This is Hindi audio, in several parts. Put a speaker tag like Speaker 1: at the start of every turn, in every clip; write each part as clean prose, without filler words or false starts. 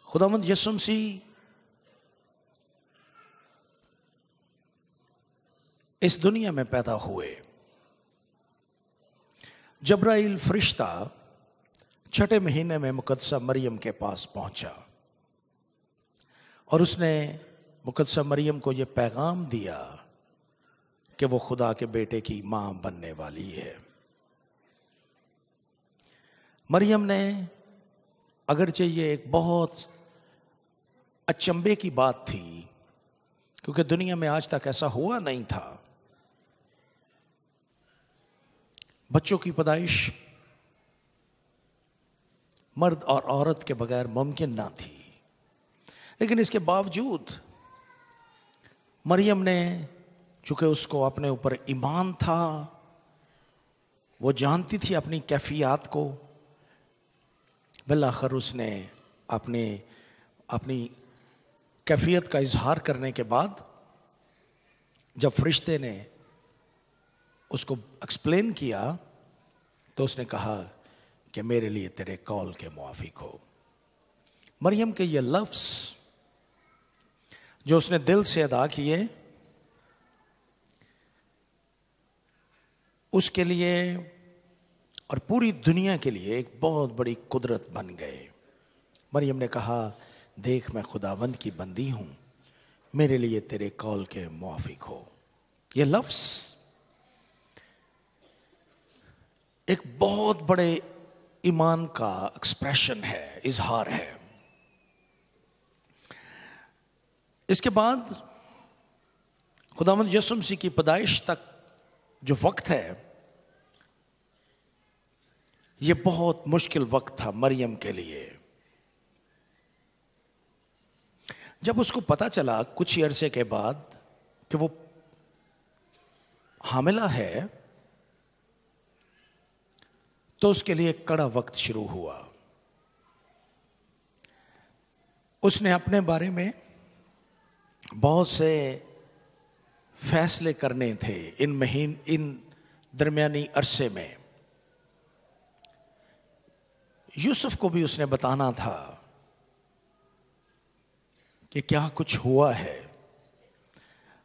Speaker 1: खुदावंद यीशु मसीह इस दुनिया में पैदा हुए। जब्राइल फरिश्ता छठे महीने में मुकद्दसा मरियम के पास पहुंचा और उसने मुकद्दसा मरियम को यह पैगाम दिया कि वो खुदा के बेटे की मां बनने वाली है। मरियम ने, अगरचे ये एक बहुत अचंभे की बात थी क्योंकि दुनिया में आज तक ऐसा हुआ नहीं था, बच्चों की पैदाइश मर्द और औरत के बगैर मुमकिन ना थी, लेकिन इसके बावजूद मरियम ने, चूंकि उसको अपने ऊपर ईमान था, वो जानती थी अपनी कैफियत को, बिलाखिर उसने अपनी कैफियत का इजहार करने के बाद जब फरिश्ते ने उसको एक्सप्लेन किया तो उसने कहा कि मेरे लिए तेरे कौल के मुआफिक हो। मरियम के ये लफ्ज जो उसने दिल से अदा किए, उसके लिए और पूरी दुनिया के लिए एक बहुत बड़ी कुदरत बन गए। मरियम ने कहा, देख मैं खुदावंद की बंदी हूं, मेरे लिए तेरे कौल के मुआफिक हो। ये लफ्ज एक बहुत बड़े ईमान का एक्सप्रेशन है, इजहार है। इसके बाद खुदावंद यीशु मसीह की पैदाइश तक जो वक्त है, ये बहुत मुश्किल वक्त था मरियम के लिए। जब उसको पता चला कुछ ही अरसे के बाद कि वो हामिला है, तो उसके लिए कड़ा वक्त शुरू हुआ। उसने अपने बारे में बहुत से फैसले करने थे इन दरमियानी अरसे में। यूसुफ को भी उसने बताना था कि क्या कुछ हुआ है,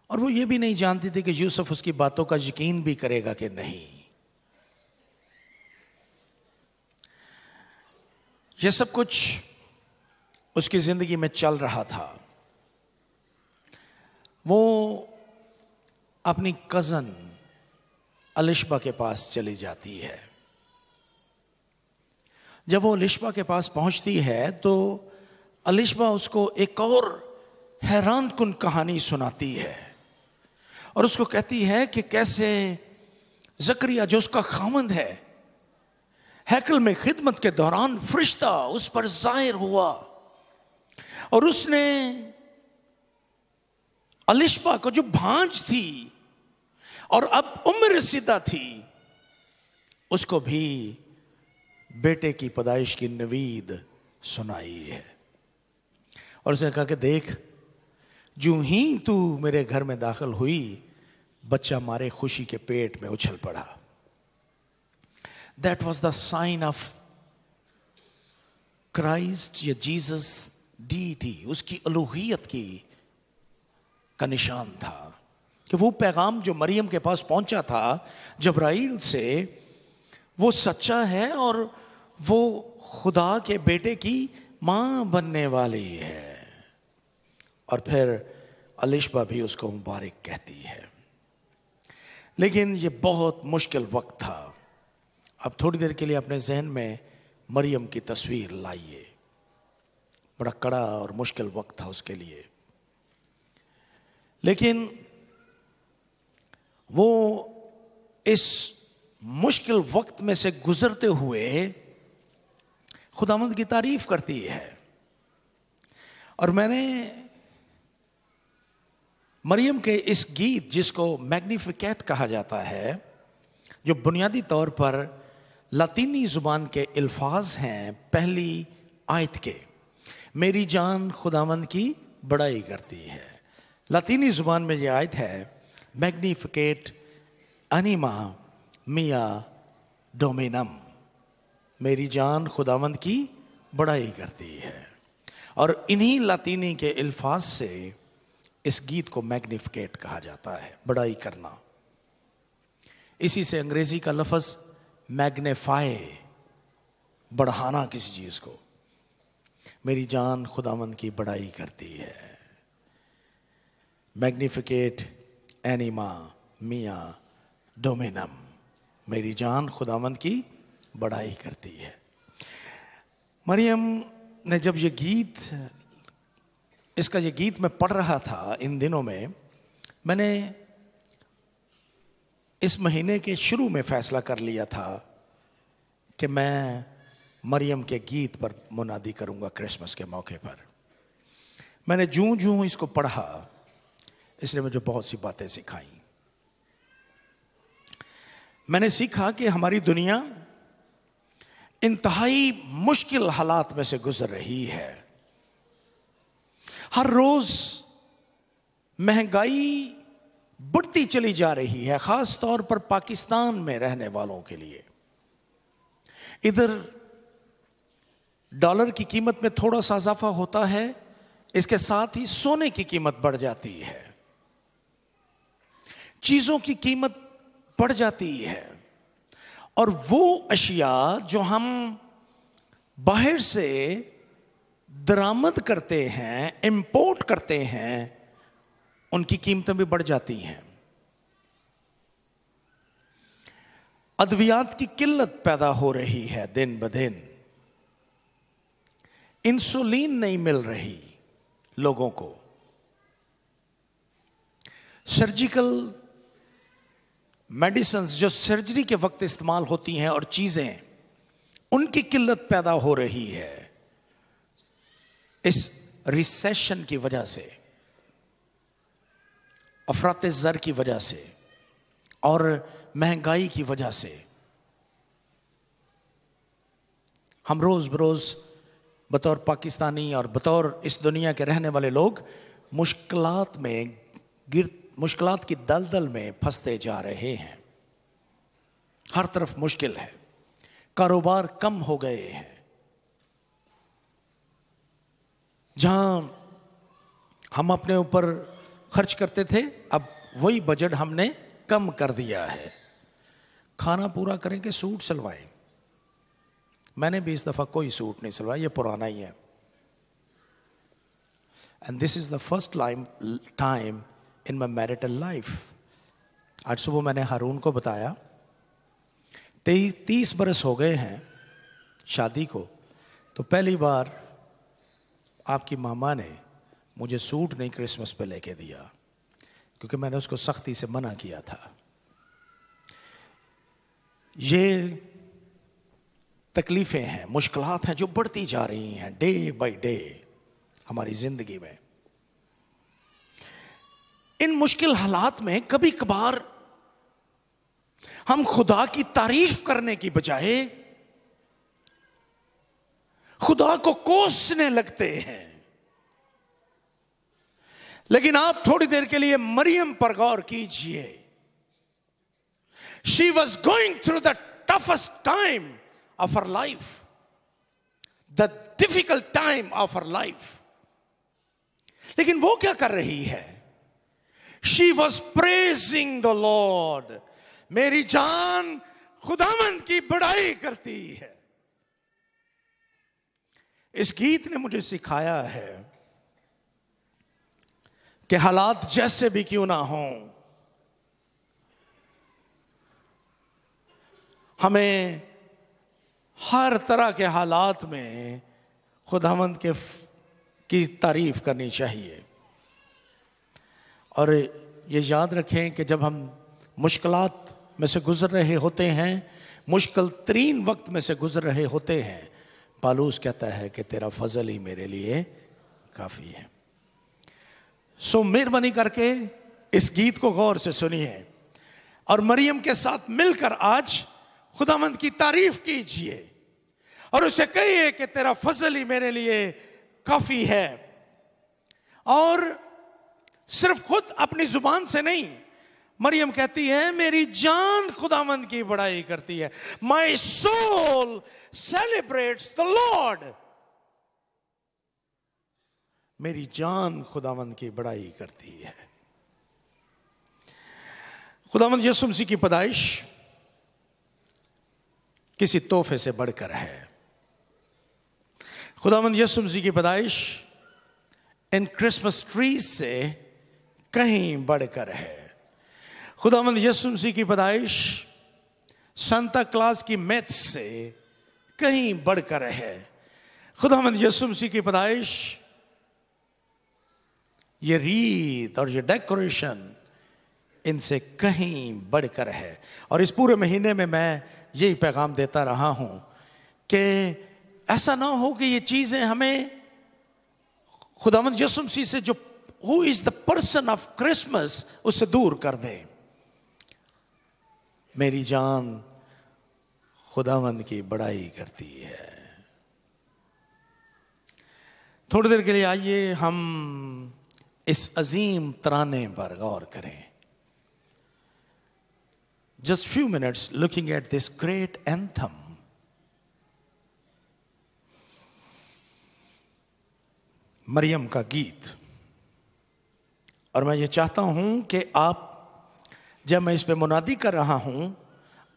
Speaker 1: और वो ये भी नहीं जानती थी कि यूसुफ उसकी बातों का यकीन भी करेगा कि नहीं। ये सब कुछ उसकी जिंदगी में चल रहा था। वो अपनी कजन अलिशबा के पास चली जाती है। जब वो अलिशबा के पास पहुंचती है तो अलिशबा उसको एक और हैरान कुन कहानी सुनाती है और उसको कहती है कि कैसे जकरिया जो उसका खामंद है, हैकल में खिदमत के दौरान फरिश्ता उस पर जाहिर हुआ और उसने अलिशबा को जो भांज थी और अब उम्र रसीदा थी, उसको भी बेटे की पैदाइश की नवीद सुनाई है। और उसने कहा कि देख, जो ही तू मेरे घर में दाखिल हुई, बच्चा मारे खुशी के पेट में उछल पड़ा। That was the sign of Christ या जीसस डीटी, उसकी अलूहियत की का निशान था कि वो पैगाम जो मरियम के पास पहुंचा था जब्राइल से, वो सच्चा है और वो खुदा के बेटे की मां बनने वाली है। और फिर अलिशबा भी उसको मुबारक कहती है। लेकिन ये बहुत मुश्किल वक्त था। अब थोड़ी देर के लिए अपने जहन में मरियम की तस्वीर लाइए। बड़ा कड़ा और मुश्किल वक्त था उसके लिए, लेकिन वो इस मुश्किल वक्त में से गुजरते हुए खुदावंद की तारीफ करती है। और मैंने मरियम के इस गीत, जिसको मैग्निफिकेट कहा जाता है, जो बुनियादी तौर पर लातीनी जुबान के अल्फाज हैं पहली आयत के, मेरी जान खुदावंद की बड़ाई करती है। लातीनी जुबान में ये आयत है, मैग्निफिकेट अनिमा मिया डोमिनम, मेरी जान खुदावंद की बड़ाई करती है। और इन्हीं लातीनी के अल्फाज से इस गीत को मैग्निफिकेट कहा जाता है, बड़ाई करना। इसी से अंग्रेजी का लफ्ज मैग्नीफाई, बढ़ाना किसी चीज को। मेरी जान खुदावंद की बड़ाई करती है। मैग्निफिकेट एनिमा मिया डोमिनम, मेरी जान खुदावंद की बड़ाई करती है। मरियम ने जब ये गीत, इसका ये गीत मैं पढ़ रहा था इन दिनों में, मैंने इस महीने के शुरू में फैसला कर लिया था कि मैं मरियम के गीत पर मुनादी करूंगा क्रिसमस के मौके पर। मैंने जूं जूं इसको पढ़ा, इसने मुझे बहुत सी बातें सिखाई। मैंने सीखा कि हमारी दुनिया इंतहाई मुश्किल हालात में से गुजर रही है। हर रोज महंगाई बढ़ती चली जा रही है, खास तौर पर पाकिस्तान में रहने वालों के लिए। इधर डॉलर की कीमत में थोड़ा सा इजाफा होता है, इसके साथ ही सोने की कीमत बढ़ जाती है, चीजों की कीमत बढ़ जाती है, और वो अशिया जो हम बाहर से दरामद करते हैं, इंपोर्ट करते हैं, उनकी कीमतें भी बढ़ जाती हैं। अद्वियात की किल्लत पैदा हो रही है दिन ब दिन। इंसुलिन नहीं मिल रही लोगों को। सर्जिकल मेडिसिन जो सर्जरी के वक्त इस्तेमाल होती हैं और चीजें, उनकी किल्लत पैदा हो रही है इस रिसेशन की वजह से, अफरात ज़र की वजह से और महंगाई की वजह से। हम रोज बरोज बतौर पाकिस्तानी और बतौर इस दुनिया के रहने वाले लोग मुश्किलात की दलदल में फंसते जा रहे हैं। हर तरफ मुश्किल है, कारोबार कम हो गए हैं। जहां हम अपने ऊपर खर्च करते थे, अब वही बजट हमने कम कर दिया है। खाना पूरा करें कि सूट सिलवाएं। मैंने भी इस दफा कोई सूट नहीं सिलवाया, ये पुराना ही है। And this is the first time in my marital life. आज सुबह मैंने हारून को बताया 30 बरस हो गए हैं शादी को, तो पहली बार आपकी मामा ने मुझे सूट नहीं क्रिसमस पे लेके दिया, क्योंकि मैंने उसको सख्ती से मना किया था। ये तकलीफें हैं, मुश्किलात हैं जो बढ़ती जा रही हैं डे बाय डे हमारी जिंदगी में। इन मुश्किल हालात में कभी कभार हम खुदा की तारीफ करने की बजाय खुदा को कोसने लगते हैं। लेकिन आप थोड़ी देर के लिए मरियम पर गौर कीजिए। She was going through the toughest time of her life, the difficult time of her life, लेकिन वो क्या कर रही है? She was praising the Lord. मेरी जान खुदावंद की बड़ाई करती है। इस गीत ने मुझे सिखाया है कि हालात जैसे भी क्यों ना हों, हमें हर तरह के हालात में खुदावंद की तारीफ करनी चाहिए। और ये याद रखें कि जब हम मुश्किलात में से गुजर रहे होते हैं, मुश्किल तरीन वक्त में से गुजर रहे होते हैं, पालूस कहता है कि तेरा फजल ही मेरे लिए काफी है। सो मेहरबानी करके इस गीत को गौर से सुनिए और मरियम के साथ मिलकर आज खुदावंद की तारीफ कीजिए और उसे कहिए कि तेरा फजल ही मेरे लिए काफी है। और सिर्फ खुद अपनी जुबान से नहीं, मरियम कहती है मेरी जान खुदावंद की बड़ाई करती है। My soul celebrates the Lord. मेरी जान खुदावंद की बड़ाई करती है। खुदावंद यीशु मसीह की पैदाइश किसी तोहफे से बढ़कर है। खुदावंद यीशु मसीह की पैदाइश इन क्रिसमस ट्रीज से कहीं बढ़कर है। खुदावंद यीशु मसीह की पैदाइश सांता क्लॉज की मैथ्स से कहीं बढ़कर है। खुदावंद यीशु मसीह की पैदाइश ये रीत और ये डेकोरेशन इनसे कहीं बढ़कर है। और इस पूरे महीने में मैं यही पैगाम देता रहा हूं कि ऐसा ना हो कि ये चीजें हमें खुदावंद यीशु मसीह से जो who is the person of Christmas उससे दूर कर दे। मेरी जान खुदावंद की बड़ाई करती है। थोड़ी देर के लिए आइए हम इस अजीम तराने पर गौर करें। Just few minutes looking at this great anthem. Maryam का गीत। और मैं ये चाहता हूं कि आप, जब मैं इस पे मुनादी कर रहा हूं,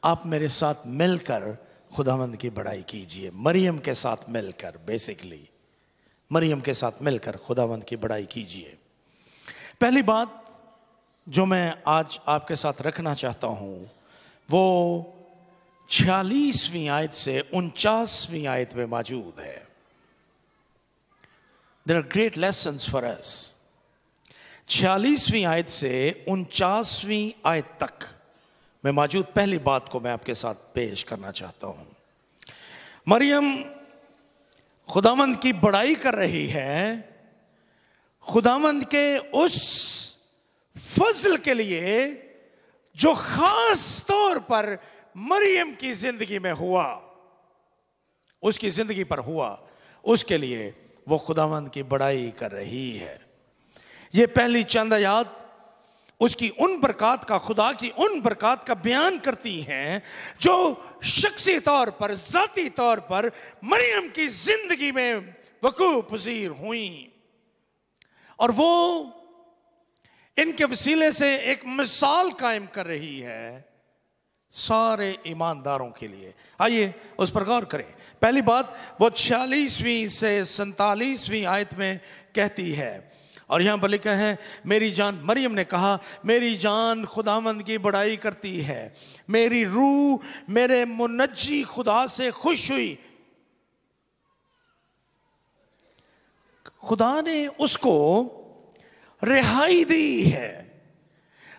Speaker 1: आप मेरे साथ मिलकर खुदावंद की बड़ाई कीजिए। मरियम के साथ मिलकर, बेसिकली मरियम के साथ मिलकर खुदावंद की बड़ाई कीजिए। पहली बात जो मैं आज आपके साथ रखना चाहता हूं वो 46वीं आयत से 49वीं आयत में मौजूद है। There are great lessons for us. 46वीं आयत से 49वीं आयत तक में मौजूद पहली बात को मैं आपके साथ पेश करना चाहता हूं। मरियम खुदावंद की बड़ाई कर रही है, खुदावंद के उस फजल के लिए जो खास तौर पर मरियम की जिंदगी में हुआ, उसकी जिंदगी पर हुआ, उसके लिए वो खुदावंद की बड़ाई कर रही है। ये पहली चंद आयत उसकी उन बरकत का, खुदा की उन बरकत का बयान करती हैं जो शख्सी तौर पर, जाती तौर पर मरियम की जिंदगी में वकूअ पज़ीर हुई। और वो इनके वसीले से एक मिसाल कायम कर रही है सारे ईमानदारों के लिए। आइए उस पर गौर करें। पहली बात वो 46वीं से 47वीं आयत में कहती है, और यहां पर लिखा है, मेरी जान, मरियम ने कहा, मेरी जान खुदावंद की बड़ाई करती है, मेरी रूह मेरे मुनज्जी खुदा से खुश हुई। खुदा ने उसको रिहाई दी है।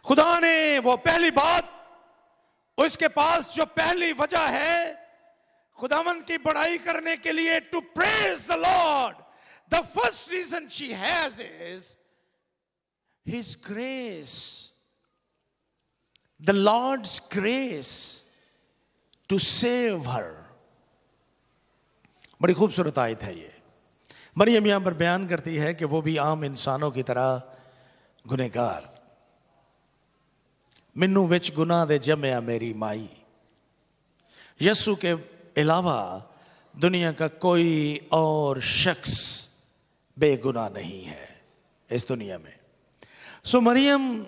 Speaker 1: खुदा ने, वो पहली बात, उसके पास जो पहली वजह है खुदावंद की बड़ाई करने के लिए, to praise the Lord, the first reason she has is his grace, the Lord's grace to save her. बड़ी खूबसूरत आयत है ये। मरियम यहां पर बयान करती है कि वो भी आम इंसानों की तरह गुनहगार, मिन्नू विच गुनाह दे जमया मेरी माई। यीशु के अलावा दुनिया का कोई और शख्स बेगुनाह नहीं है इस दुनिया में। सो मरियम,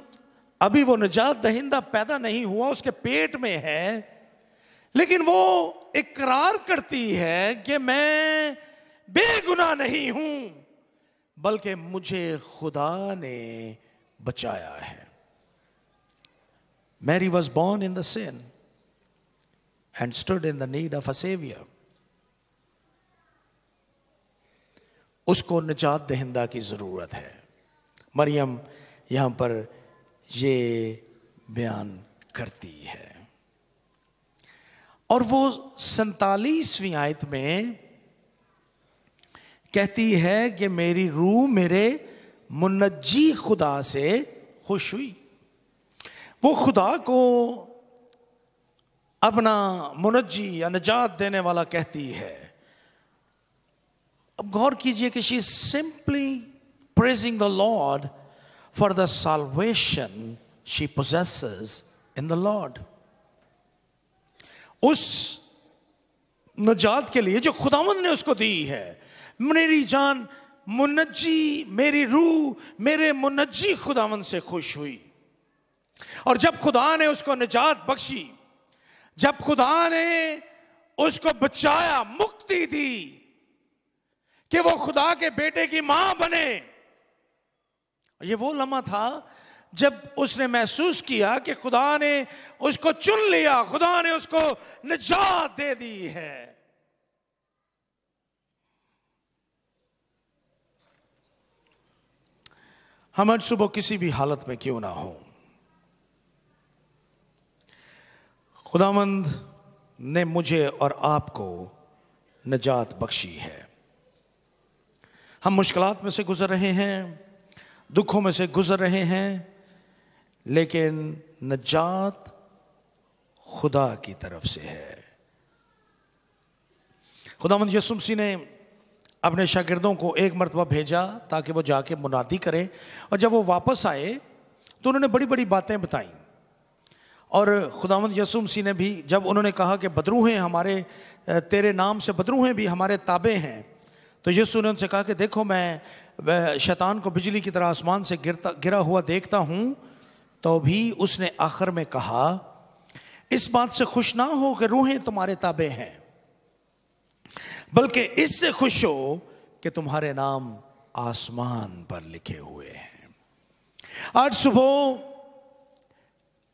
Speaker 1: अभी वो निजात दहिंदा पैदा नहीं हुआ, उसके पेट में है, लेकिन वो इकरार करती है कि मैं बेगुनाह नहीं हूं, बल्कि मुझे खुदा ने बचाया है। Mary was born in the sin and stood in the need of a saviour. उसको निजात दहिंदा की जरूरत है। मरियम यहां पर ये बयान करती है। और वो 47वीं आयत में कहती है कि मेरी रूह मेरे मुनज्जी खुदा से खुश हुई। वो खुदा को अपना मुनज्जी या निजात देने वाला कहती है। अब गौर कीजिए कि she is simply praising the Lord for the salvation she possesses in the Lord. उस निजात के लिए जो खुदावंद ने उसको दी है। मेरी जान मुनज्जी, मेरी रूह मेरे मुनज्जी खुदावन से खुश हुई। और जब खुदा ने उसको निजात बख्शी, जब खुदा ने उसको बचाया, मुक्ति दी कि वो खुदा के बेटे की मां बने, ये वो लम्हा था जब उसने महसूस किया कि खुदा ने उसको चुन लिया, खुदा ने उसको निजात दे दी है। हम आज सुबह किसी भी हालत में क्यों ना हो, खुदावंद ने मुझे और आपको निजात बख्शी है। हम मुश्किलात में से गुजर रहे हैं, दुखों में से गुजर रहे हैं, लेकिन निजात खुदा की तरफ से है। खुदावंद यीशु मसीह ने अपने शागिर्दों को एक मरतबा भेजा ताकि वो जाके मुनादी करें, और जब वो वापस आए तो उन्होंने बड़ी बड़ी बातें बताई। और खुदावंद यीशु मसीह ने भी जब उन्होंने कहा कि बदरूहें हमारे, तेरे नाम से बदरूहें भी हमारे ताबे हैं, तो यीशु ने उनसे कहा कि देखो मैं शैतान को बिजली की तरह आसमान से गिरा हुआ देखता हूं। तो भी उसने आखिर में कहा, इस बात से खुश ना हो कि रूहें तुम्हारे ताबे हैं, बल्कि इससे खुश हो कि तुम्हारे नाम आसमान पर लिखे हुए हैं। आज सुबह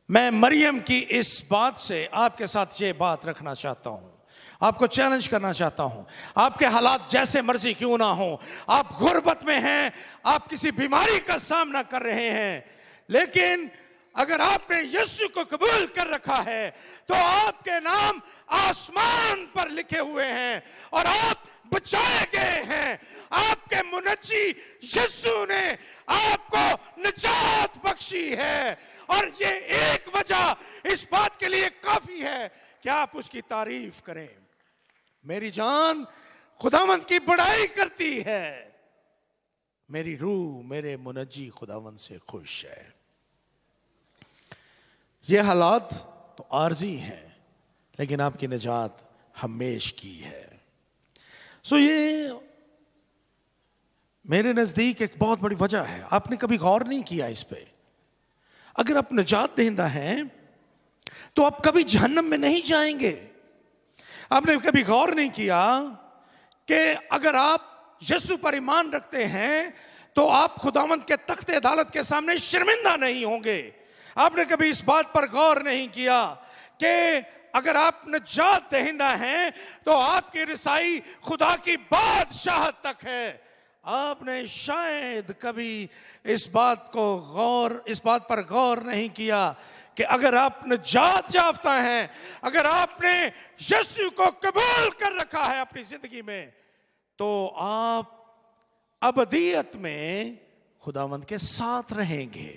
Speaker 1: मैं मरियम की इस बात से आपके साथ ये बात रखना चाहता हूं, आपको चैलेंज करना चाहता हूं। आपके हालात जैसे मर्जी क्यों ना हो, आप गुर्बत में हैं, आप किसी बीमारी का सामना कर रहे हैं, लेकिन अगर आपने यीशु को कबूल कर रखा है तो आपके नाम आसमान पर लिखे हुए हैं और आप बचाए गए हैं। आपके मुनज्जी यीशु ने आपको निजात बख्शी है, और ये एक वजह इस बात के लिए काफी है कि आप उसकी तारीफ करें। मेरी जान खुदावंद की बड़ाई करती है, मेरी रूह मेरे मुनज्जी खुदावंद से खुश है। ये हालात तो आर्जी हैं, लेकिन आपकी निजात हमेश की है। सो ये मेरे नजदीक एक बहुत बड़ी वजह है। आपने कभी गौर नहीं किया इस पे? अगर आप निजात दहिंदा हैं तो आप कभी जहन्नम में नहीं जाएंगे। आपने कभी गौर नहीं किया कि अगर आप यीशु पर ईमान रखते हैं तो आप खुदावंद के तख्ते अदालत के सामने शर्मिंदा नहीं होंगे। आपने कभी इस बात पर गौर नहीं किया कि अगर आप निजात दहिंदा हैं तो आपकी रिसाई खुदा की बादशाहत तक है। आपने शायद कभी इस बात पर गौर नहीं किया कि अगर आप निजात याफ्ता हैं, अगर आपने यीशु को कबूल कर रखा है अपनी जिंदगी में, तो आप अबदियत में खुदावंद के साथ रहेंगे।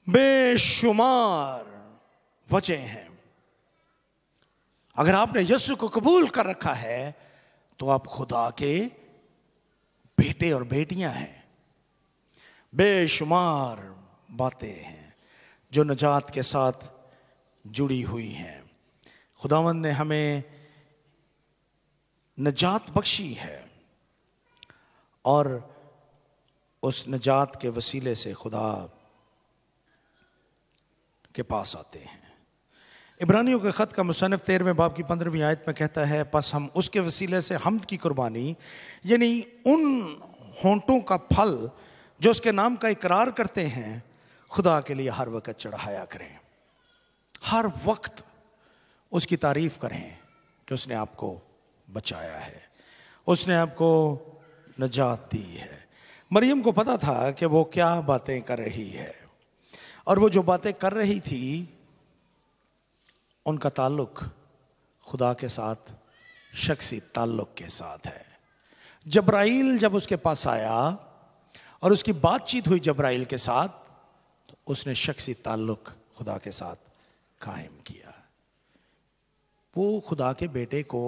Speaker 1: बेशुमार वजह हैं। अगर आपने यीशु को कबूल कर रखा है तो आप खुदा के बेटे और बेटियां हैं। बेशुमार बातें हैं जो निजात के साथ जुड़ी हुई हैं। खुदावंद ने हमें निजात बख्शी है और उस निजात के वसीले से खुदा के पास आते हैं। इब्रानियों के खत का मुसन्निफ 13वें बाब की 15वीं आयत में कहता है, बस हम उसके वसीले से हम्द की कुर्बानी, यानी उन होंठों का फल जो उसके नाम का इकरार करते हैं, खुदा के लिए हर वक्त चढ़ाया करें। हर वक्त उसकी तारीफ करें कि उसने आपको बचाया है, उसने आपको निजात दी है। मरियम को पता था कि वो क्या बातें कर रही है, और वो जो बातें कर रही थी उनका ताल्लुक खुदा के साथ, शख्सी ताल्लुक के साथ है। जब्राइल जब उसके पास आया और उसकी बातचीत हुई जब्राइल के साथ, तो उसने शख्सी ताल्लुक खुदा के साथ कायम किया। वो खुदा के बेटे को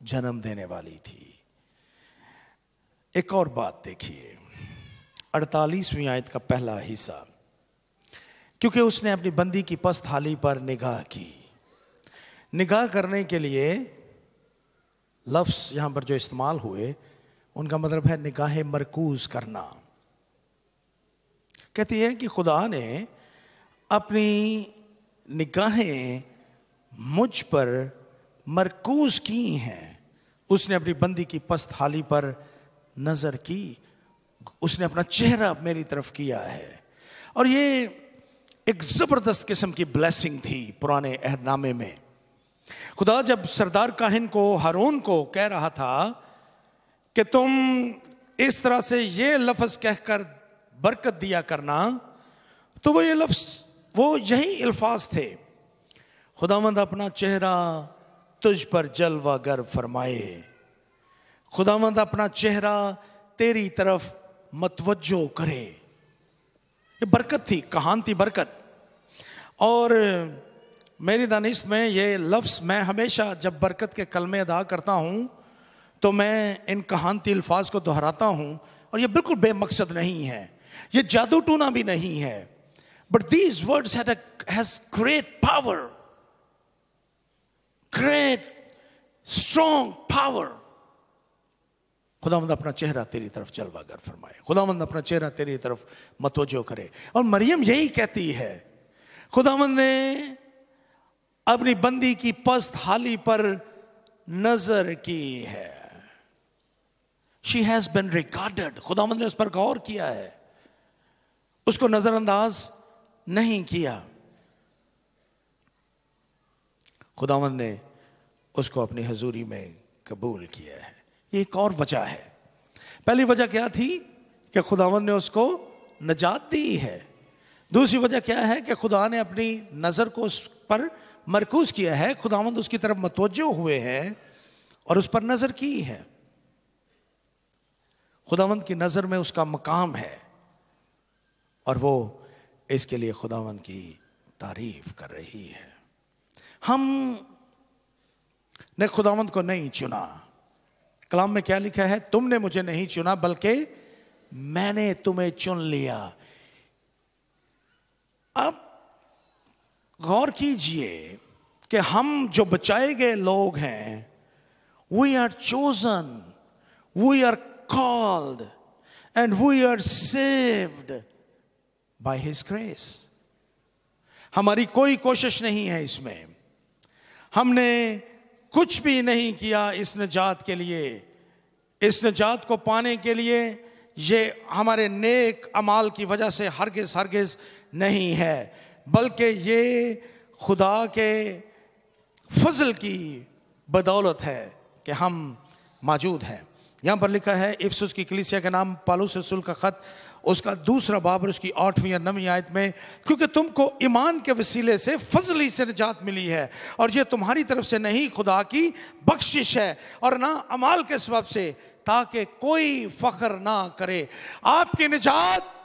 Speaker 1: जन्म देने वाली थी। एक और बात देखिए, 48वीं आयत का पहला हिस्सा, क्योंकि उसने अपनी बंदी की पस्त हाली पर निगाह की। निगाह करने के लिए लफ्ज़ यहाँ पर जो इस्तेमाल हुए उनका मतलब है निगाहें मरकूज करना। कहती है कि खुदा ने अपनी निगाहें मुझ पर मरकूज की हैं। उसने अपनी बंदी की पस्त हाली पर नजर की, उसने अपना चेहरा मेरी तरफ किया है। और ये एक जबरदस्त किस्म की ब्लेसिंग थी पुराने अहदनामे में। खुदा जब सरदार काहिन को, हारून को कह रहा था कि तुम इस तरह से ये लफ्ज कहकर बरकत दिया करना, तो वो ये लफ्ज, वो यही अल्फाज थे, खुदावंद अपना चेहरा तुझ पर जलवागर फरमाए, खुदावंद अपना चेहरा तेरी तरफ मतवज्जो करे। ये बरकत थी, कहान थी बरकत। और मेरी दानिश में ये लफ्ज़, मैं हमेशा जब बरकत के कलमे अदा करता हूँ तो मैं इन कहानती अल्फाज को दोहराता हूँ, और ये बिल्कुल बेमकसद नहीं है, ये जादू टूना भी नहीं है, but these words has great power, great strong power. खुदावंद अपना चेहरा तेरी तरफ जलवागर फरमाए, खुदावंद अपना चेहरा तेरी तरफ मतवज्जो करे। और मरियम यही कहती है, खुदावंद ने अपनी बंदी की पस्त हाली पर नजर की है। शी हैज बिन रिगार्डेड, खुदावंद ने उस पर गौर किया है, उसको नजरअंदाज नहीं किया। खुदावंद ने उसको अपनी हजूरी में कबूल किया है। एक और वजह है। पहली वजह क्या थी कि खुदावंद ने उसको नजात दी है। दूसरी वजह क्या है कि खुदा ने अपनी नज़र को उस पर मरकूज किया है, खुदावंद उसकी तरफ मतवज्जो हुए हैं और उस पर नज़र की है। खुदावंद की नज़र में उसका मकाम है और वो इसके लिए खुदावंद की तारीफ कर रही है। हम ने खुदावंद को नहीं चुना। कलाम में क्या लिखा है? तुमने मुझे नहीं चुना बल्कि मैंने तुम्हें चुन लिया। अब गौर कीजिए कि हम जो बचाए गए लोग हैं, we are chosen, we are called and we are saved by his grace. हमारी कोई कोशिश नहीं है इसमें, हमने कुछ भी नहीं किया इस निजात के लिए। इस निजात को पाने के लिए ये हमारे नेक अमाल की वजह से हरगिज़ हरगिज़ नहीं है, बल्कि ये खुदा के फजल की बदौलत है कि हम मौजूद हैं। यहाँ पर लिखा है इफसुस की कलीसिया के नाम पौलुस रसूल का ख़त, उसका 2 बाब और उसकी 8वीं और 9वीं आयत में, क्योंकि तुमको ईमान के वसीले से फजल ही से निजात मिली है और ये तुम्हारी तरफ से नहीं, खुदा की बख्शिश है और ना अमाल के सबब से, ताकि कोई फख्र ना करे। आपकी निजात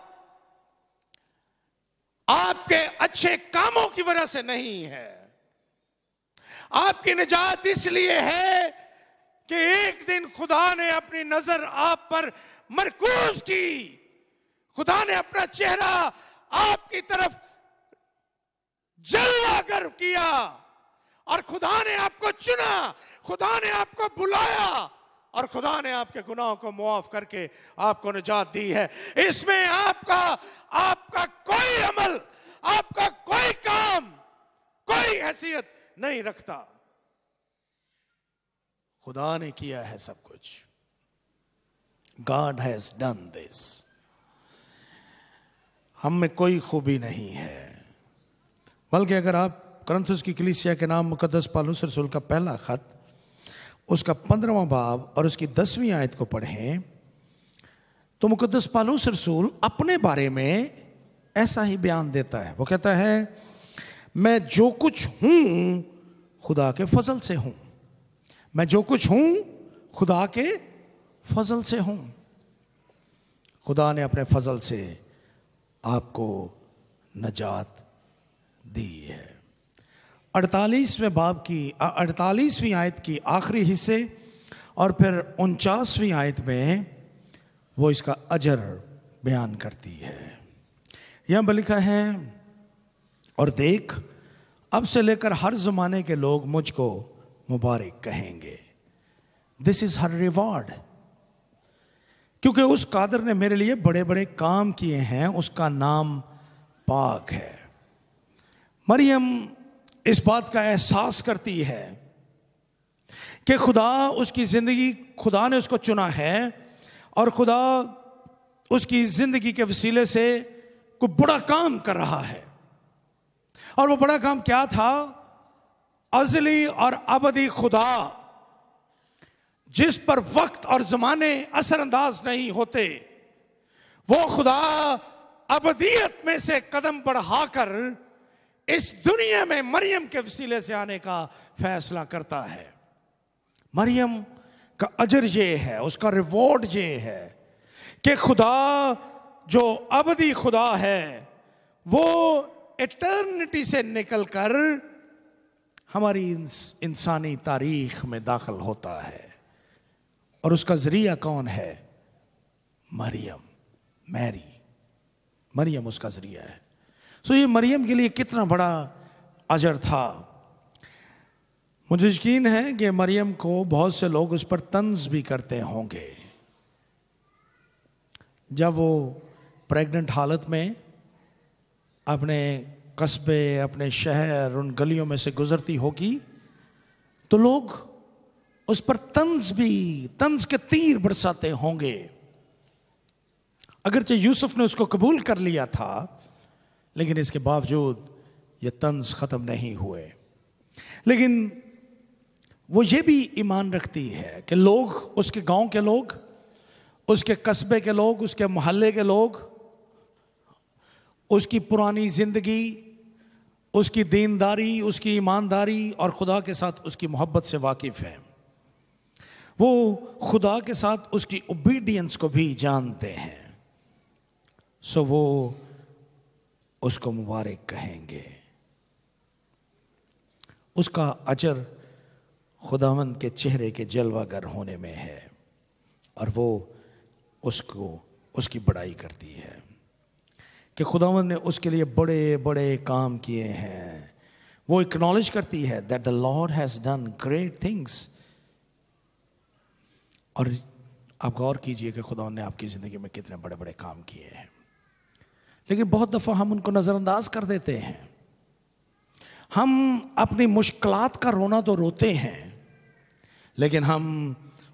Speaker 1: आपके अच्छे कामों की वजह से नहीं है, आपकी निजात इसलिए है कि एक दिन खुदा ने अपनी नजर आप पर मरकूज की, खुदा ने अपना चेहरा आपकी तरफ जलवागर किया और खुदा ने आपको चुना, खुदा ने आपको बुलाया और खुदा ने आपके गुनाहों को मुआफ करके आपको निजात दी है। इसमें आपका कोई अमल, आपका कोई काम, कोई हैसियत नहीं रखता। खुदा ने किया है सब कुछ। God has done this। हम में कोई खूबी नहीं है, बल्कि अगर आप कुरिन्थुस की कलीसिया के नाम मुकद्दस पौलुस रसूल का पहला खत, उसका 15वां बाब और उसकी 10वीं आयत को पढ़ें तो मुकद्दस पौलुस रसूल अपने बारे में ऐसा ही बयान देता है। वो कहता है, मैं जो कुछ हूं खुदा के फजल से हूं, मैं जो कुछ हूं खुदा के फजल से हूं। खुदा ने अपने फजल से आपको नजात दी है। 48वें बाब की 48वीं आयत की आखिरी हिस्से और फिर 49वीं आयत में वो इसका अजर बयान करती है। यहाँ पर लिखा है, और देख अब से लेकर हर ज़माने के लोग मुझको मुबारक कहेंगे। दिस इज हर रिवॉर्ड, क्योंकि उस कादर ने मेरे लिए बड़े बड़े काम किए हैं, उसका नाम पाक है। मरियम इस बात का एहसास करती है कि खुदा उसकी जिंदगी, खुदा ने उसको चुना है और खुदा उसकी जिंदगी के वसीले से कोई बड़ा काम कर रहा है। और वो बड़ा काम क्या था? अज़ली और अबदी खुदा, जिस पर वक्त और जमाने असरअंदाज नहीं होते, वो खुदा अबदियत में से कदम बढ़ाकर इस दुनिया में मरियम के वसीले से आने का फैसला करता है। मरियम का अजर ये है, उसका रिवॉर्ड ये है कि खुदा जो अबदी खुदा है वो इटर्निटी से निकलकर हमारी इंसानी तारीख में दाखिल होता है। और उसका जरिया कौन है? मरियम, मैरी। मरियम उसका जरिया है। सो ये मरियम के लिए कितना बड़ा अजर था। मुझे यकीन है कि मरियम को बहुत से लोग उस पर तंज भी करते होंगे। जब वो प्रेग्नेंट हालत में अपने कस्बे, अपने शहर, उन गलियों में से गुजरती होगी तो लोग उस पर तंज के तीर बरसाते होंगे। अगरचे यूसुफ ने उसको कबूल कर लिया था, लेकिन इसके बावजूद ये तंज खत्म नहीं हुए। लेकिन वो ये भी ईमान रखती है कि लोग, उसके गांव के लोग, उसके कस्बे के लोग, उसके मोहल्ले के लोग, उसकी पुरानी जिंदगी, उसकी दीनदारी, उसकी ईमानदारी और खुदा के साथ उसकी मोहब्बत से वाकिफ हैं। वो खुदा के साथ उसकी ओबीडियंस को भी जानते हैं। सो वो उसको मुबारक कहेंगे। उसका अजर खुदावंद के चेहरे के जलवागर होने में है और वो उसको, उसकी बड़ाई करती है कि खुदावंद ने उसके लिए बड़े बड़े काम किए हैं। वो एक्नॉलेज करती है that the Lord has done great things. और आप गौर कीजिए कि खुदा ने आपकी ज़िंदगी में कितने बड़े बड़े काम किए हैं, लेकिन बहुत दफ़ा हम उनको नज़रअंदाज कर देते हैं। हम अपनी मुश्किलात का रोना तो रोते हैं, लेकिन हम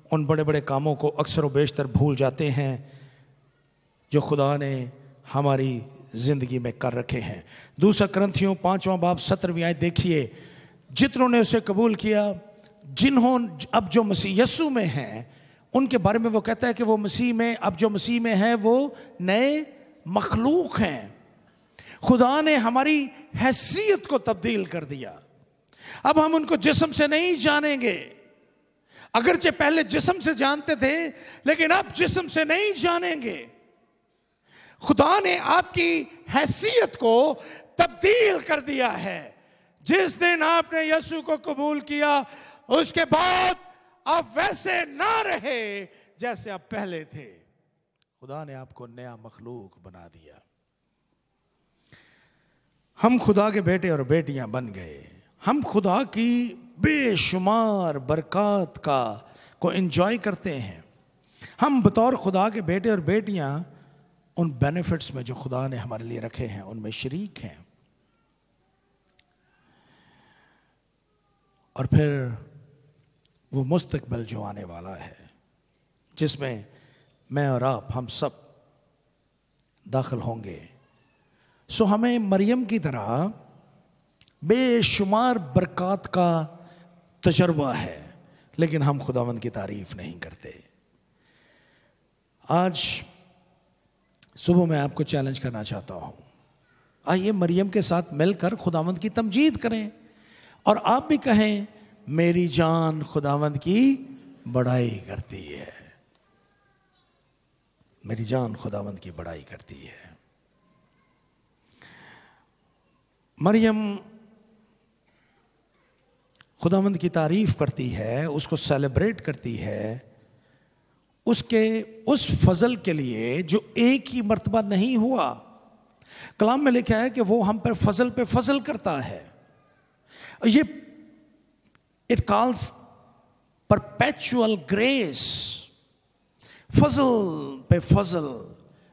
Speaker 1: उन बड़े बड़े कामों को अक्सर व बेशतर भूल जाते हैं जो खुदा ने हमारी ज़िंदगी में कर रखे हैं। दूसरा करंथियों 5वां बाब 17वीं आयत देखिए। जितनों ने उसे कबूल किया, जिन्होंने अब जो मसीह यस्सु में हैं, उनके बारे में वो कहता है कि वो मसीह में, अब जो मसीह में है वो नए मखलूक हैं। खुदा ने हमारी हैसियत को तब्दील कर दिया। अब हम उनको जिस्म से नहीं जानेंगे, अगरचे पहले जिस्म से जानते थे, लेकिन अब जिस्म से नहीं जानेंगे। खुदा ने आपकी हैसियत को तब्दील कर दिया है। जिस दिन आपने यीशु को कबूल किया, उसके बाद आप वैसे ना रहे जैसे आप पहले थे। खुदा ने आपको नया मखलूक बना दिया। हम खुदा के बेटे और बेटियां बन गए। हम खुदा की बेशुमार बरकत को एंजॉय करते हैं। हम बतौर खुदा के बेटे और बेटियां उन बेनिफिट्स में जो खुदा ने हमारे लिए रखे हैं उनमें शरीक हैं। और फिर वो मुस्तकबिल जो आने वाला है, जिसमें मैं और आप, हम सब दाखिल होंगे। सो हमें मरियम की तरह बेशुमार बरकत का तजर्बा है, लेकिन हम खुदावंद की तारीफ नहीं करते। आज सुबह मैं आपको चैलेंज करना चाहता हूं, आइए मरियम के साथ मिलकर खुदावंद की तमजीद करें और आप भी कहें, मेरी जान खुदावंद की बड़ाई करती है। मेरी जान खुदावंद की बड़ाई करती है। मरियम खुदावंद की तारीफ करती है, उसको सेलिब्रेट करती है, उसके उस फजल के लिए जो एक ही मर्तबा नहीं हुआ। कलाम में लिखा है कि वो हम पर फजल करता है। ये इट कॉल्स परपेचुअल ग्रेस, फजल पे फजल,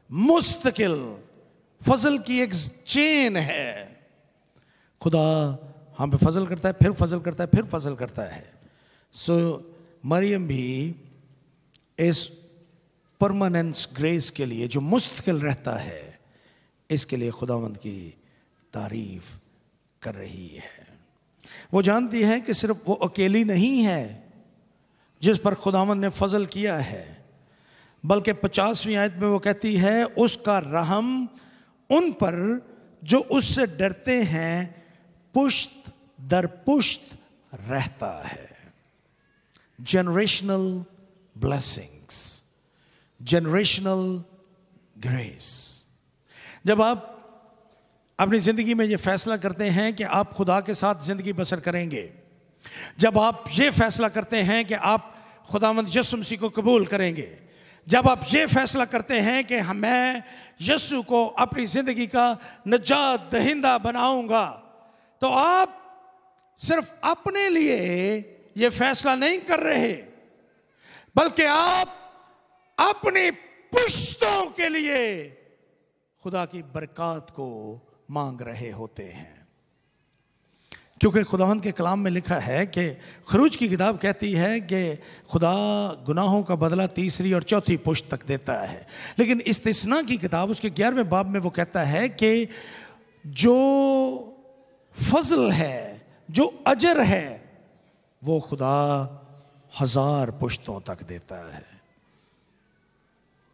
Speaker 1: मुस्तकिल फजल की एक चेन है। खुदा हम पे फजल करता है, फिर फजल करता है, फिर फजल करता है। सो मरियम भी इस परमानेंस ग्रेस के लिए जो मुस्तकिल रहता है, इसके लिए खुदावंद की तारीफ कर रही है। वो जानती है कि सिर्फ वो अकेली नहीं है जिस पर खुदावंद ने फजल किया है, बल्कि 50वीं आयत में वो कहती है उसका रहम उन पर जो उससे डरते हैं पुश्त दर पुश्त रहता है। Generational blessings, generational grace. जब आप अपनी जिंदगी में ये फैसला करते हैं कि आप खुदा के साथ जिंदगी बसर करेंगे, जब आप ये फैसला करते हैं कि आप खुदावंद यीशु मसीह को कबूल करेंगे, जब आप ये फैसला करते हैं कि मैं यीशु को अपनी जिंदगी का निजात दहिंदा बनाऊंगा, तो आप सिर्फ अपने लिए ये फैसला नहीं कर रहे, बल्कि आप अपनी पुश्तों के लिए खुदा की बरकत को मांग रहे होते हैं। क्योंकि खुदावंद के कलाम में लिखा है कि खरूज की किताब कहती है कि खुदा गुनाहों का बदला तीसरी और चौथी पुश्त तक देता है, लेकिन इस्तिस्ना की किताब उसके 11वें बाब में वो कहता है कि जो फजल है, जो अजर है, वो खुदा 1000 पुश्तों तक देता है।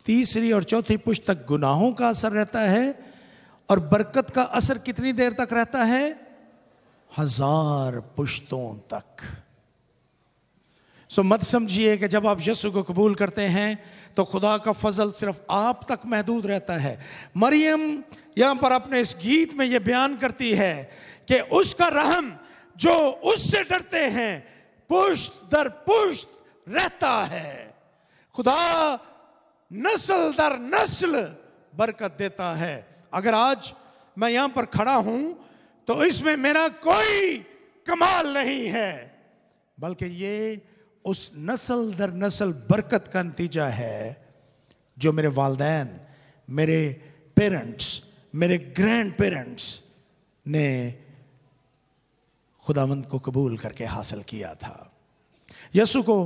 Speaker 1: तीसरी और चौथी पुश्त तक गुनाहों का असर रहता है, और बरकत का असर कितनी देर तक रहता है? 1000 पुश्तों तक। सो मत समझिए कि जब आप यीशु को कबूल करते हैं तो खुदा का फजल सिर्फ आप तक महदूद रहता है। मरियम यहां पर अपने इस गीत में यह बयान करती है कि उसका रहम जो उससे डरते हैं पुश्त दर पुश्त रहता है। खुदा नस्ल दर नस्ल बरकत देता है। अगर आज मैं यहां पर खड़ा हूं तो इसमें मेरा कोई कमाल नहीं है, बल्कि ये उस नस्ल दर नस्ल बरकत का नतीजा है जो मेरे वालिदैन, मेरे पेरेंट्स, मेरे ग्रैंड पेरेंट्स ने खुदावंद को कबूल करके हासिल किया था। यीशु को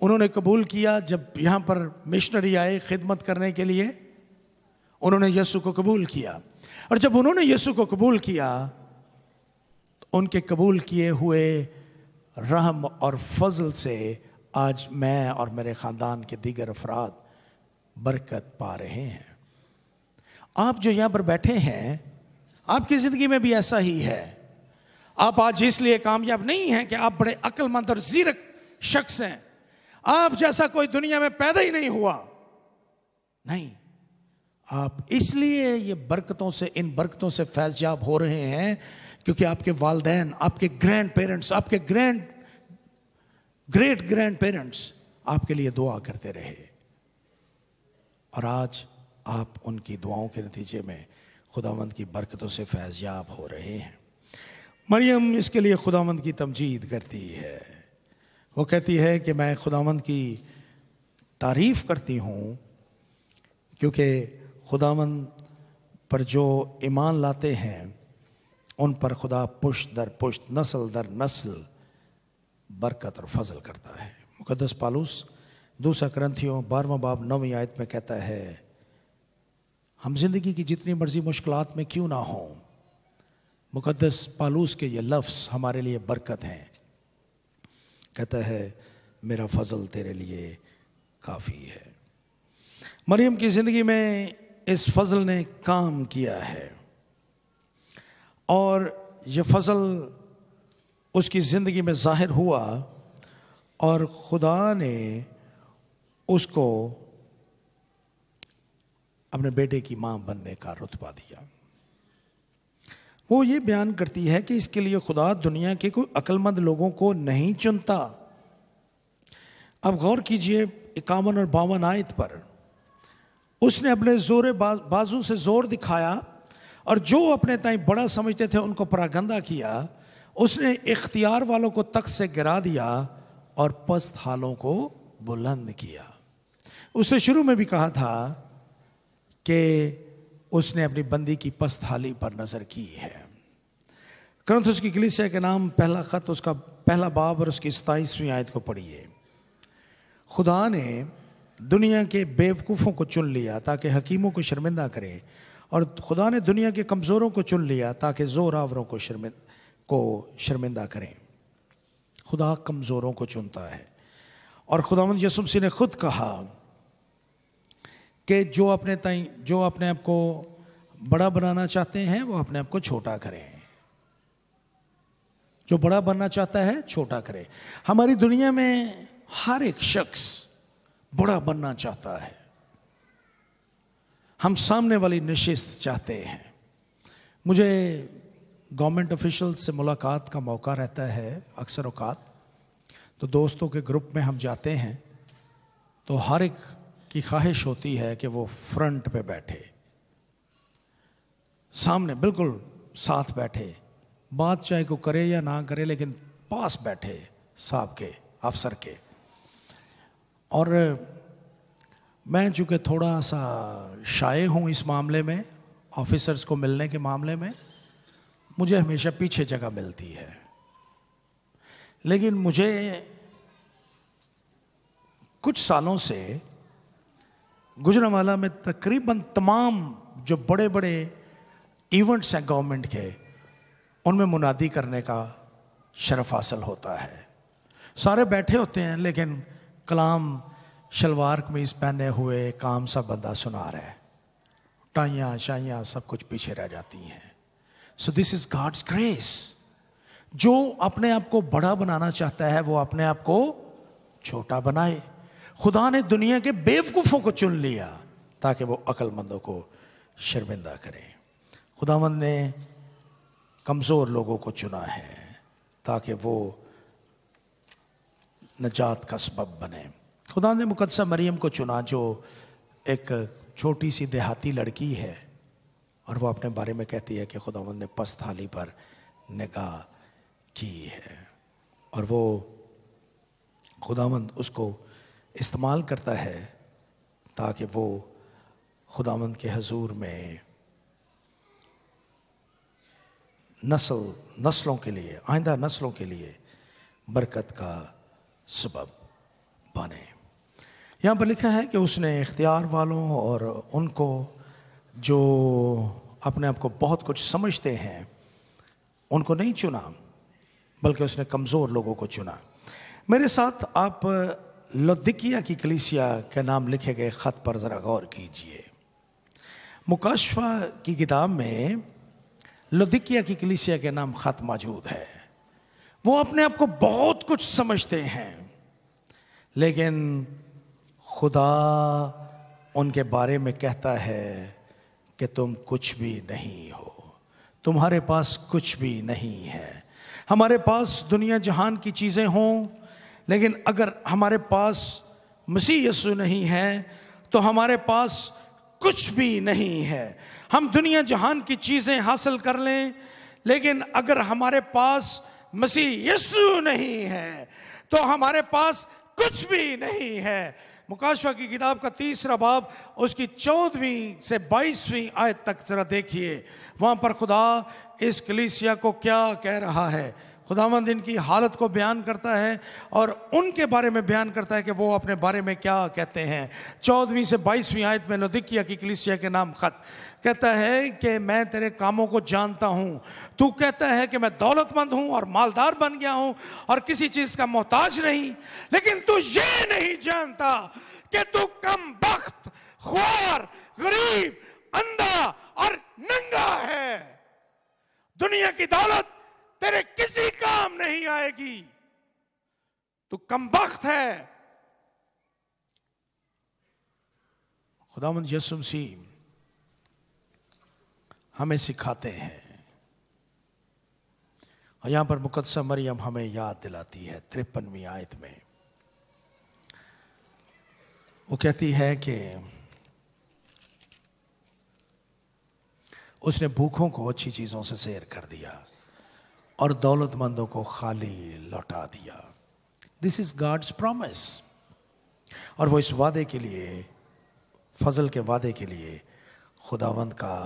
Speaker 1: उन्होंने कबूल किया जब यहां पर मिशनरी आए खिदमत करने के लिए, उन्होंने यीशु को कबूल किया, और जब उन्होंने यीशु को कबूल किया तो उनके कबूल किए हुए रहम और फजल से आज मैं और मेरे ख़ानदान के दीगर अफराद बरकत पा रहे हैं। आप जो यहाँ पर बैठे हैं, आपकी ज़िंदगी में भी ऐसा ही है। आप आज इसलिए कामयाब नहीं हैं कि आप बड़े अक्लमंद और ज़ीरक शख्स हैं। आप जैसा कोई दुनिया में पैदा ही नहीं हुआ, नहीं, आप इसलिए ये बरकतों से, इन बरकतों से फैज़याब हो रहे हैं क्योंकि आपके वालिदैन, आपके ग्रैंड पेरेंट्स, आपके ग्रेट ग्रैंड पेरेंट्स आपके लिए दुआ करते रहे, और आज आप उनकी दुआओं के नतीजे में खुदावंद की बरकतों से फैज़याब हो रहे हैं। मरियम इसके लिए खुदावंद की तमजीद करती है। वो कहती है कि मैं खुदावंद की तारीफ़ करती हूँ क्योंकि खुदावंद पर जो ईमान लाते हैं उन पर खुदा पुश्त दर पुश्त, नस्ल दर नस्ल बरकत और फजल करता है। मुकद्दस पालूस 2 कुरिन्थियों 12वां बाब 9वीं आयत में कहता है, हम जिंदगी की जितनी मर्जी मुश्किलात में क्यों ना हो, मुकद्दस पालूस के ये लफ्ज़ हमारे लिए बरकत हैं। कहता है मेरा फजल तेरे लिए काफ़ी है। मरियम की ज़िंदगी में इस फजल ने काम किया है, और ये फजल उसकी ज़िंदगी में ज़ाहिर हुआ, और खुदा ने उसको अपने बेटे की माँ बनने का रुतबा दिया। वो ये बयान करती है कि इसके लिए खुदा दुनिया के कोई अक्लमंद लोगों को नहीं चुनता। अब गौर कीजिए 51 और 52 आयत पर, उसने अपने जोरे बाजू से जोर दिखाया और जो अपने ताई बड़ा समझते थे उनको परागंदा किया। उसने इख्तियार वालों को तख्त से गिरा दिया और पस्त हालों को बुलंद किया। उसने शुरू में भी कहा था कि उसने अपनी बंदी की पस्त हाली पर नजर की है। कुरिन्थुस की कलीसिया के नाम पहला खत, उसका पहला बाब और उसकी 27वीं आयत को पढ़िए। खुदा ने दुनिया के बेवकूफ़ों को चुन लिया ताकि हकीमों को शर्मिंदा करे, और खुदा ने दुनिया के कमज़ोरों को चुन लिया ताकि ज़ोरावरों को शर्मिंदा करें। खुदा कमज़ोरों को चुनता है। और खुदावंद यीशु मसीह ने खुद कहा कि जो अपने आप को बड़ा बनाना चाहते हैं वो अपने आप को छोटा करें। जो बड़ा बनना चाहता है छोटा करे। हमारी दुनिया में हर एक शख्स बड़ा बनना चाहता है। हम सामने वाली नशिस्त चाहते हैं। मुझे गवर्नमेंट ऑफिशियल से मुलाकात का मौका रहता है अक्सर औकात, तो दोस्तों के ग्रुप में हम जाते हैं तो हर एक की ख्वाहिश होती है कि वो फ्रंट पे बैठे, सामने बिल्कुल साथ बैठे, बात चाहे को करे या ना करे लेकिन पास बैठे साहब के, अफसर के। और मैं चूँकि थोड़ा सा शाये हूँ इस मामले में, ऑफिसर्स को मिलने के मामले में मुझे हमेशा पीछे जगह मिलती है। लेकिन मुझे कुछ सालों से गुजरांवाला में तकरीबन तमाम जो बड़े बड़े इवेंट्स हैं गवर्नमेंट के, उनमें मुनादी करने का शरफ हासिल होता है। सारे बैठे होते हैं लेकिन कलाम शलवार कमीज पहने हुए काम सा बंदा सुना रहा है, टाइयाँ शाइयाँ सब कुछ पीछे रह जाती हैं। So this is God's grace. जो अपने आप को बड़ा बनाना चाहता है वो अपने आप को छोटा बनाए। खुदा ने दुनिया के बेवकूफ़ों को चुन लिया ताकि वो अक्लमंदों को शर्मिंदा करें। खुदावंद ने कमज़ोर लोगों को चुना है ताकि वो नजात का सबब बने। खुदा ने मुकद्दसा मरियम को चुना जो एक छोटी सी देहाती लड़की है, और वो अपने बारे में कहती है कि खुदावंद ने पस्त थाली पर निगाह की है, और वो खुदावंद उसको इस्तेमाल करता है ताकि वो खुदावंद के हजूर में नस्लों के लिए, आइंदा नस्लों के लिए बरकत का सबब बने। यहाँ पर लिखा है कि उसने इख्तियार वालों और उनको जो अपने आप को बहुत कुछ समझते हैं उनको नहीं चुना, बल्कि उसने कमज़ोर लोगों को चुना। मेरे साथ आप लौदीकिया की कलीसिया के नाम लिखे गए ख़त पर ज़रा गौर कीजिए। मुकाशफा की किताब में लौदीकिया की कलीसिया के नाम ख़त मौजूद है। वो अपने आप को बहुत कुछ समझते हैं, लेकिन खुदा उनके बारे में कहता है कि तुम कुछ भी नहीं हो, तुम्हारे पास कुछ भी नहीं है। हमारे पास दुनिया जहान की चीज़ें हों, लेकिन अगर हमारे पास मसीह यीशु नहीं है तो हमारे पास कुछ भी नहीं है। हम दुनिया जहान की चीज़ें हासिल कर लें, लेकिन अगर हमारे पास मसीह यीशु नहीं है तो हमारे पास कुछ भी नहीं है। मुकाशफा की किताब का 3रा बाब उसकी 14वीं से 22वीं आयत तक जरा देखिए। वहाँ पर खुदा इस कलीसिया को क्या कह रहा है। खुदावंद इनकी हालत को बयान करता है और उनके बारे में बयान करता है कि वो अपने बारे में क्या कहते हैं। 14वीं से 22वीं आयत में लौदीकिया की कलीसिया के नाम खत कहता है कि मैं तेरे कामों को जानता हूँ। तू कहता है कि मैं दौलतमंद हूँ और मालदार बन गया हूँ और किसी चीज़ का मोहताज नहीं, लेकिन तू ये नहीं जानता कि तू कम बख्त, ख्वार, गरीब, अंधा और नंगा है। दुनिया की दौलत तेरे किसी काम नहीं आएगी, तू कमबख्त है। खुदावंद यीशु मसीह हमें सिखाते हैं, और यहां पर मुकद्दसा मरियम हमें याद दिलाती है 53वीं आयत में। वो कहती है कि उसने भूखों को अच्छी चीजों से सैर कर दिया और दौलतमंदों को खाली लौटा दिया। This is God's promise. और वो इस वादे के लिए, फजल के वादे के लिए खुदावंद का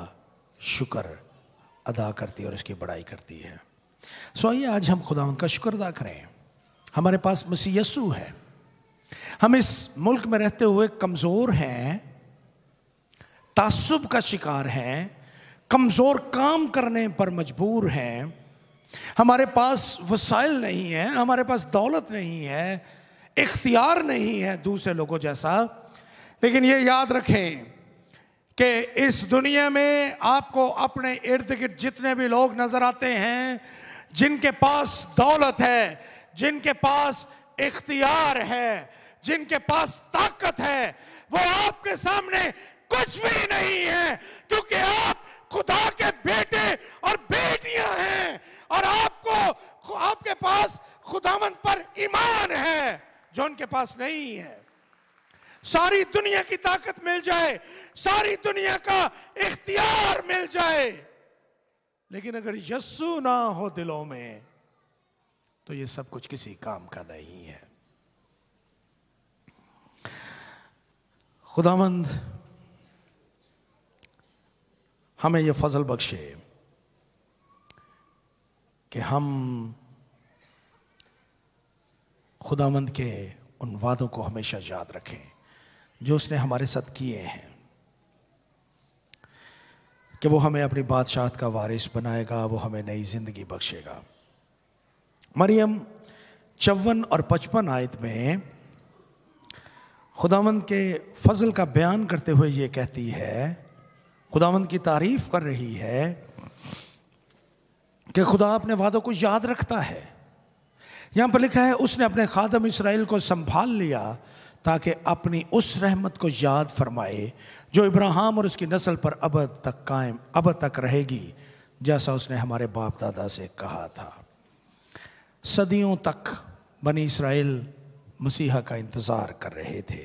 Speaker 1: शुक्र अदा करती है और उसकी बड़ाई करती है। सो आइए आज हम खुदावंद का शुक्र अदा करें। हमारे पास मसीह यीशु है। हम इस मुल्क में रहते हुए कमजोर हैं, तासुब का शिकार हैं, कमजोर काम करने पर मजबूर हैं। हमारे पास वसाइल नहीं है, हमारे पास दौलत नहीं है, इख्तियार नहीं है दूसरे लोगों जैसा। लेकिन ये याद रखें कि इस दुनिया में आपको अपने इर्द गिर्द जितने भी लोग नजर आते हैं, जिनके पास दौलत है, जिनके पास इख्तियार है, जिनके पास ताकत है, वो आपके सामने कुछ भी नहीं है, क्योंकि आप खुदा के बेटे और बेटियां हैं और आपको, आपके पास खुदावंद पर ईमान है जो उनके पास नहीं है। सारी दुनिया की ताकत मिल जाए, सारी दुनिया का इख्तियार मिल जाए, लेकिन अगर यीशु ना हो दिलों में तो ये सब कुछ किसी काम का नहीं है। खुदावंद हमें यह फजल बख्शे कि हम खुदावंद के उन वादों को हमेशा याद रखें जो उसने हमारे साथ किए हैं, कि वो हमें अपनी बादशाहत का वारिस बनाएगा, वो हमें नई जिंदगी बख्शेगा। मरियम 54 और 55 आयत में खुदावंद के फजल का बयान करते हुए ये कहती है, खुदावंद की तारीफ कर रही है कि खुदा अपने वादों को याद रखता है। यहां पर लिखा है, उसने अपने खादम इस्राएल को संभाल लिया ताकि अपनी उस रहमत को याद फरमाए जो इब्राहिम और उसकी नस्ल पर अबद तक कायम, अबद तक रहेगी, जैसा उसने हमारे बाप दादा से कहा था। सदियों तक बनी इस्राएल मसीहा का इंतजार कर रहे थे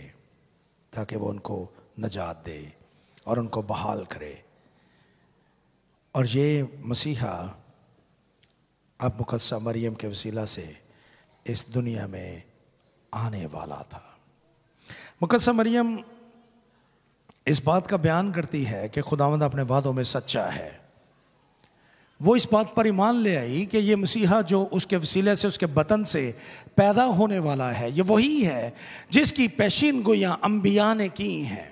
Speaker 1: ताकि वो उनको नजात दे और उनको बहाल करे, और ये मसीहा अब मुकद्दसा मरियम के वसीला से इस दुनिया में आने वाला था। मुकद्दसा मरियम इस बात का बयान करती है कि खुदावंद अपने वादों में सच्चा है। वो इस बात पर ईमान ले आई कि ये मसीहा जो उसके वसीले से, उसके बतन से पैदा होने वाला है, ये वही है जिसकी पेशीन गोइयां अंबिया ने की हैं।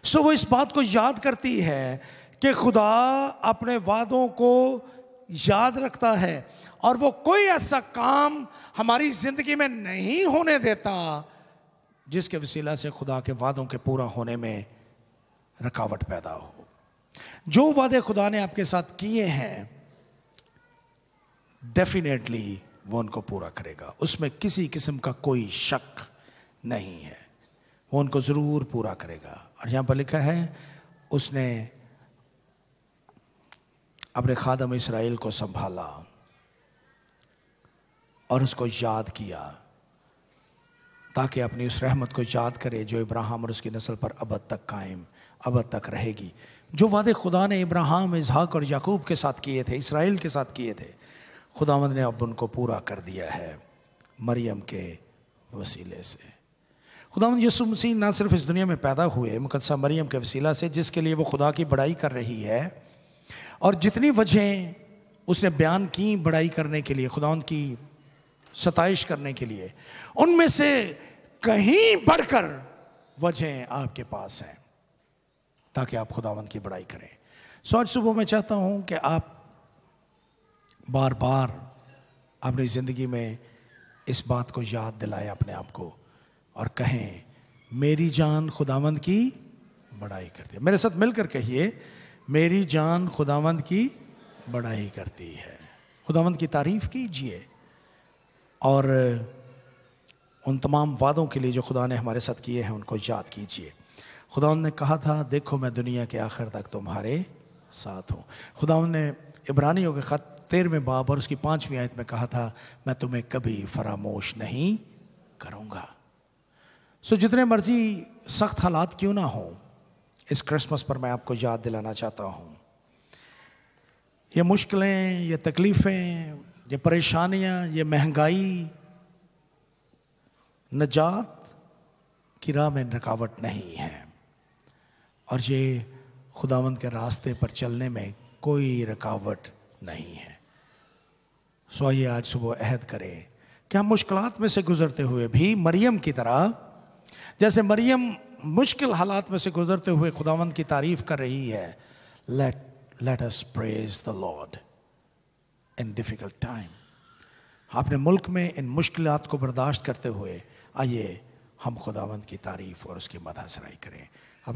Speaker 1: सो वो इस बात को याद करती है कि खुदा अपने वादों को याद रखता है और वो कोई ऐसा काम हमारी जिंदगी में नहीं होने देता जिसके वसीला से खुदा के वादों के पूरा होने में रुकावट पैदा हो। जो वादे खुदा ने आपके साथ किए हैं, डेफिनेटली वो उनको पूरा करेगा, उसमें किसी किस्म का कोई शक नहीं है, वो उनको जरूर पूरा करेगा। और यहां पर लिखा है, उसने अपने खादम इस्राएल को संभाला और उसको याद किया ताकि अपनी उस रहमत को याद करे जो इब्राहिम और उसकी नस्ल पर अबद तक कायम, अबद तक रहेगी। जो वादे खुदा ने इब्राहिम, इसहाक और याकूब के साथ किए थे, इस्राएल के साथ किए थे, खुदावंद ने अब उनको पूरा कर दिया है मरियम के वसीले से। खुदावंद यीशु मसीह ना सिर्फ इस दुनिया में पैदा हुए मुकद्दसा मरियम के वसीला से, जिसके लिए वो खुदा की बड़ाई कर रही है, और जितनी वजहें उसने बयान की बड़ाई करने के लिए, खुदावंद की सताइश करने के लिए, उनमें से कहीं बढ़कर वजहें आपके पास हैं ताकि आप खुदावंद की बड़ाई करें। सो आज सुबह मैं चाहता हूं कि आप बार बार अपनी ज़िंदगी में इस बात को याद दिलाएं अपने आप को और कहें, मेरी जान खुदावंद की बड़ाई करती है। मेरे साथ मिलकर कहिए, मेरी जान खुदावंद की बड़ाई करती है। खुदावंद की तारीफ कीजिए और उन तमाम वादों के लिए जो खुदा ने हमारे साथ किए हैं उनको याद कीजिए। खुदावंद ने कहा था, देखो मैं दुनिया के आखिर तक तुम्हारे साथ हूँ। खुदावंद ने इब्रानियों के खत 13वें बाब और उसकी 5वीं आयत में कहा था, मैं तुम्हें कभी फरामोश नहीं करूँगा। सो जितने मर्जी सख्त हालात क्यों ना हो, इस क्रिसमस पर मैं आपको याद दिलाना चाहता हूँ, ये मुश्किलें, ये तकलीफ़ें, ये परेशानियाँ, ये महंगाई, नजात की राह में रुकावट नहीं है, और ये खुदावंद के रास्ते पर चलने में कोई रुकावट नहीं है। सो आइए आज सुबह अहद करें कि हम मुश्किलात में से गुजरते हुए भी मरियम की तरह, जैसे मरियम मुश्किल हालात में से गुजरते हुए खुदावंद की तारीफ कर रही है, let us praise the Lord in difficult time. अपने मुल्क में इन मुश्किलात को बर्दाश्त करते हुए आइए हम खुदावंद की तारीफ और उसकी मदह सराई करें।